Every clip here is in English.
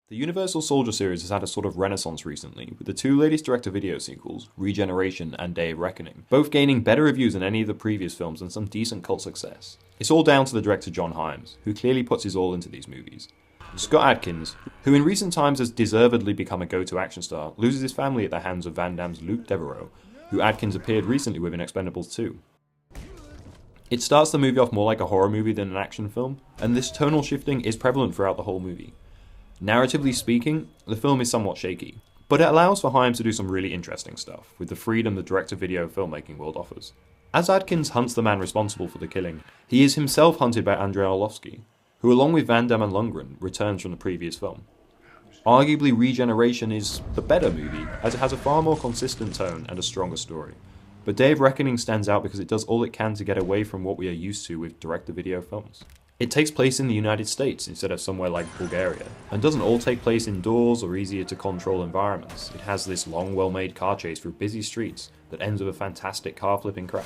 The Universal Soldier series has had a sort of renaissance recently, with the two latest direct-to-video sequels, Regeneration and Day of Reckoning, both gaining better reviews than any of the previous films and some decent cult success. It's all down to the director John Hyams, who clearly puts his all into these movies. Scott Adkins, who in recent times has deservedly become a go-to action star, loses his family at the hands of Van Damme's Luke Devereaux, who Adkins appeared recently with in Expendables 2. It starts the movie off more like a horror movie than an action film, and this tonal shifting is prevalent throughout the whole movie. Narratively speaking, the film is somewhat shaky, but it allows for Hyams to do some really interesting stuff, with the freedom the direct-to-video filmmaking world offers. As Adkins hunts the man responsible for the killing, he is himself hunted by Andrei Arlovsky, who along with Van Damme and Lundgren returns from the previous film. Arguably, Regeneration is the better movie, as it has a far more consistent tone and a stronger story. But Day of Reckoning stands out because it does all it can to get away from what we are used to with direct-to-video films. It takes place in the United States instead of somewhere like Bulgaria, and doesn't all take place indoors or easier to control environments. It has this long, well-made car chase through busy streets that ends with a fantastic car-flipping crash.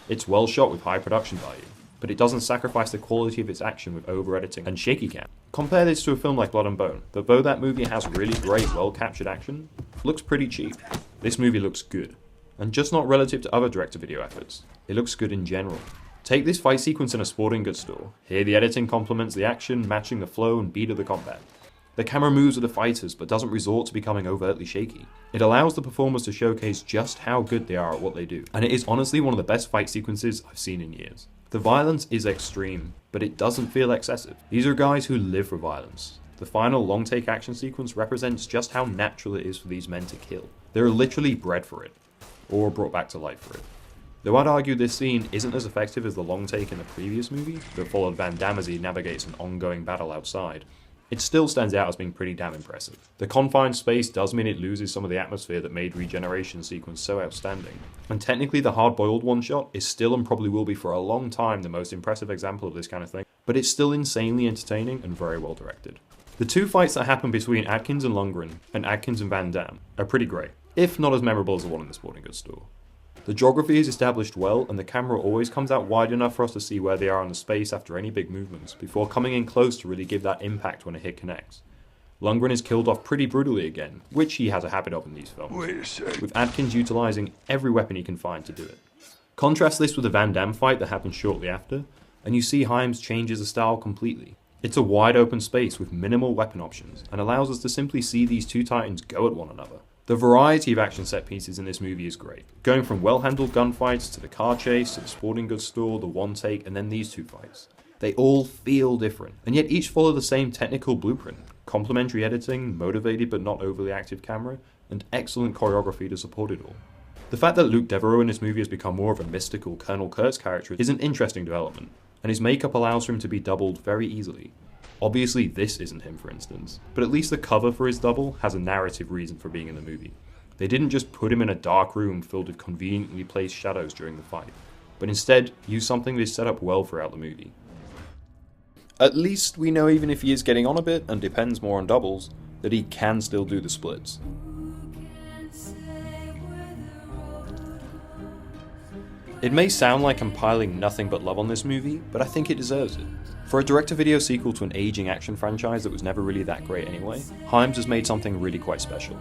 It's well shot with high production value, but it doesn't sacrifice the quality of its action with over-editing and shaky cam. Compare this to a film like Blood and Bone, that though that movie has really great, well-captured action, looks pretty cheap. This movie looks good, and just not relative to other direct-to-video efforts. It looks good in general. Take this fight sequence in a sporting goods store. Here the editing complements the action, matching the flow and beat of the combat. The camera moves with the fighters, but doesn't resort to becoming overtly shaky. It allows the performers to showcase just how good they are at what they do, and it is honestly one of the best fight sequences I've seen in years. The violence is extreme, but it doesn't feel excessive. These are guys who live for violence. The final long-take action sequence represents just how natural it is for these men to kill. They're literally bred for it, or brought back to life for it. Though I'd argue this scene isn't as effective as the long take in the previous movie, that followed Van Damme as he navigates an ongoing battle outside, it still stands out as being pretty damn impressive. The confined space does mean it loses some of the atmosphere that made Regeneration sequence so outstanding, and technically the hard-boiled one-shot is still and probably will be for a long time the most impressive example of this kind of thing, but it's still insanely entertaining and very well directed. The two fights that happen between Adkins and Lundgren, and Adkins and Van Damme, are pretty great, if not as memorable as the one in the sporting goods store. The geography is established well, and the camera always comes out wide enough for us to see where they are in the space after any big movements, before coming in close to really give that impact when a hit connects. Lundgren is killed off pretty brutally again, which he has a habit of in these films, with Adkins utilising every weapon he can find to do it. Contrast this with the Van Damme fight that happens shortly after, and you see Hyams changes the style completely. It's a wide open space with minimal weapon options, and allows us to simply see these two titans go at one another. The variety of action set pieces in this movie is great, going from well-handled gunfights to the car chase, to the sporting goods store, the one take, and then these two fights. They all feel different, and yet each follow the same technical blueprint: complementary editing, motivated but not overly active camera, and excellent choreography to support it all. The fact that Luke Devereaux in this movie has become more of a mystical Colonel Kurtz character is an interesting development, and his makeup allows for him to be doubled very easily. Obviously this isn't him, for instance, but at least the cover for his double has a narrative reason for being in the movie. They didn't just put him in a dark room filled with conveniently placed shadows during the fight, but instead used something that is set up well throughout the movie. At least we know, even if he is getting on a bit and depends more on doubles, that he can still do the splits. It may sound like I'm piling nothing but love on this movie, but I think it deserves it. For a direct-to-video sequel to an aging action franchise that was never really that great anyway, Hyams has made something really quite special.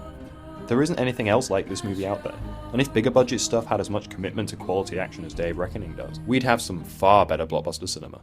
There isn't anything else like this movie out there, and if bigger budget stuff had as much commitment to quality action as Day of Reckoning does, we'd have some far better blockbuster cinema.